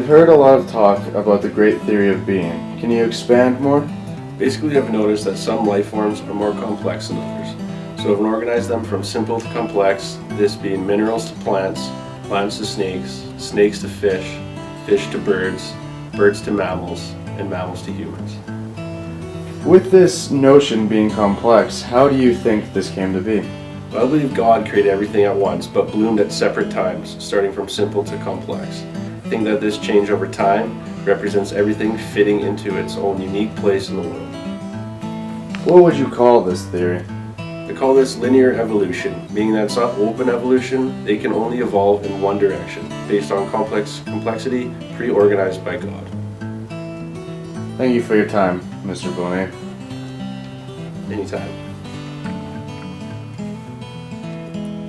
I've heard a lot of talk about the great theory of being. Can you expand more? Basically, I've noticed that some life forms are more complex than others. So I've organized them from simple to complex, this being minerals to plants, plants to snakes, snakes to fish, fish to birds, birds to mammals, and mammals to humans. With this notion being complex, how do you think this came to be? Well, I believe God created everything at once, but bloomed at separate times, starting from simple to complex. I think that this change over time represents everything fitting into its own unique place in the world. What would you call this theory? I call this linear evolution, meaning that it's not open evolution, they can only evolve in one direction, based on complexity pre-organized by God. Thank you for your time, Mr. Bonet. Anytime.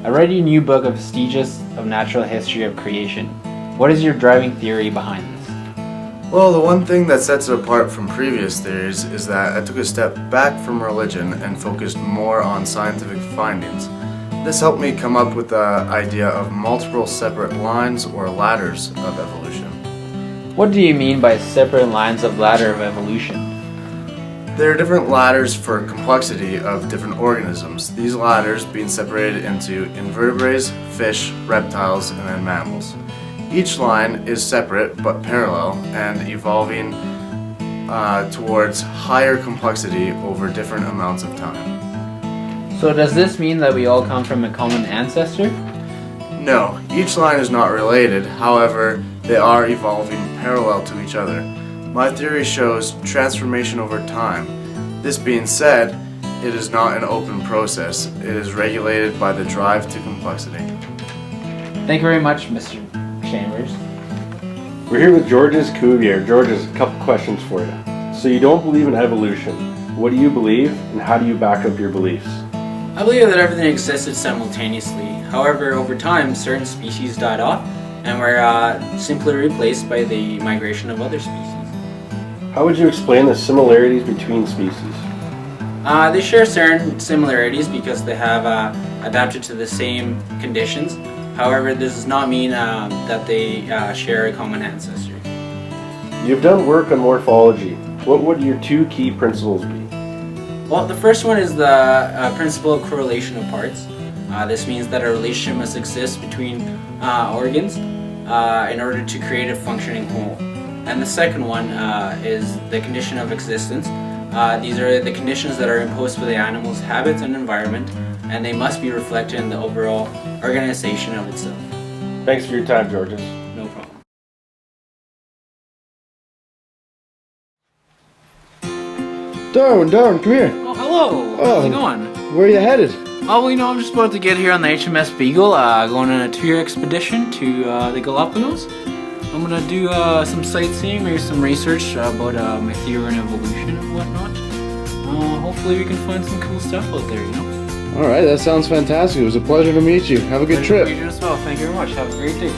I read your new book of Vestiges of Natural History of Creation. What is your driving theory behind this? Well, the one thing that sets it apart from previous theories is that I took a step back from religion and focused more on scientific findings. This helped me come up with the idea of multiple separate lines or ladders of evolution. What do you mean by separate lines of ladder of evolution? There are different ladders for complexity of different organisms, these ladders being separated into invertebrates, fish, reptiles, and then mammals. Each line is separate but parallel and evolving towards higher complexity over different amounts of time. So does this mean that we all come from a common ancestor? No, each line is not related, however, they are evolving parallel to each other. My theory shows transformation over time. This being said, it is not an open process. It is regulated by the drive to complexity. Thank you very much, Mr. Chambers. We're here with Georges Cuvier. Georges, a couple questions for you. So you don't believe in evolution. What do you believe, and how do you back up your beliefs? I believe that everything existed simultaneously. However, over time, certain species died off and were simply replaced by the migration of other species. How would you explain the similarities between species? They share certain similarities because they have adapted to the same conditions. However, this does not mean that they share a common ancestry. You've done work on morphology. What would your two key principles be? Well, the first one is the principle of correlation of parts. This means that a relationship must exist between organs in order to create a functioning whole. And the second one is the condition of existence. These are the conditions that are imposed for the animal's habits and environment, and they must be reflected in the overall organization of itself. Thanks for your time, Georges. No problem. Darwin, come here. Oh, hello. How's it going? Where are you headed? Oh, well, I'm just about to get here on the HMS Beagle, going on a 2-year expedition to the Galapagos. I'm gonna do some sightseeing, maybe some research about my theory on evolution and whatnot. Hopefully we can find some cool stuff out there, you know? Alright, that sounds fantastic. It was a pleasure to meet you. Have a good trip. You as well. Thank you very much. Have a great day.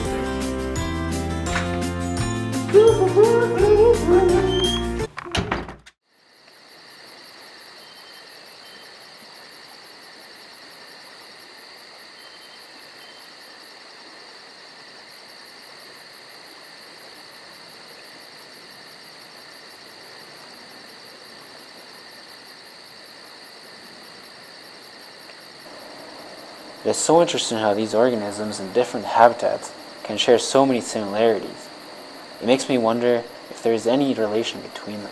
It's so interesting how these organisms in different habitats can share so many similarities. It makes me wonder if there is any relation between them.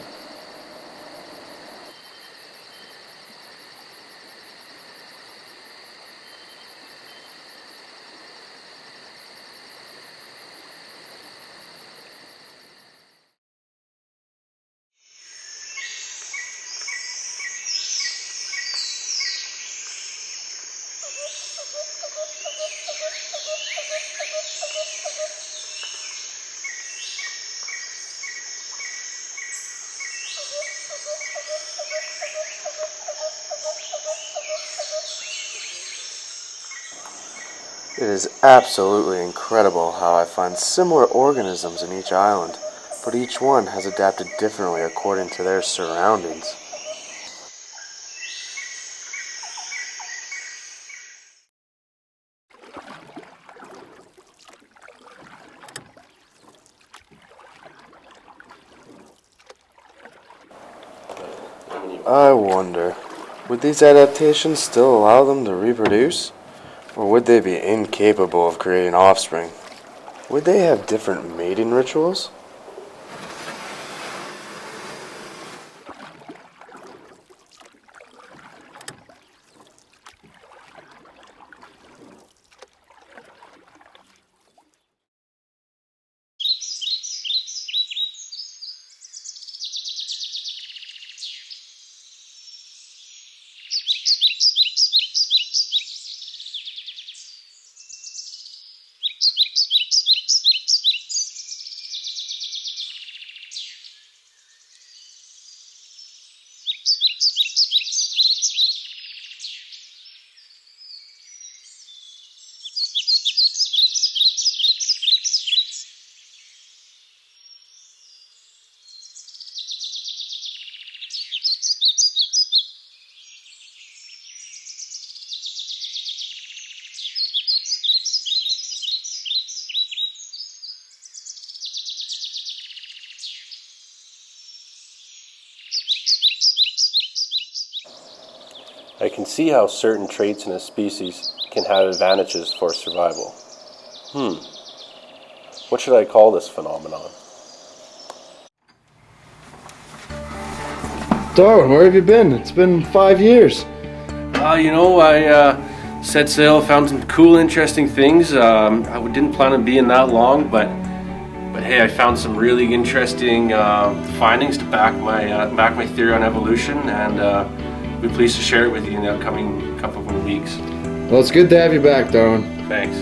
It is absolutely incredible how I find similar organisms in each island, but each one has adapted differently according to their surroundings. you. I wonder, would these adaptations still allow them to reproduce? Or would they be incapable of creating offspring? Would they have different mating rituals? I can see how certain traits in a species can have advantages for survival. What should I call this phenomenon? Darwin, where have you been? It's been 5 years. I set sail, found some cool, interesting things. I didn't plan on being that long, but hey, I found some really interesting findings to back my theory on evolution, and I'll be pleased to share it with you in the upcoming couple of weeks. Well, it's good to have you back, Darwin. Thanks.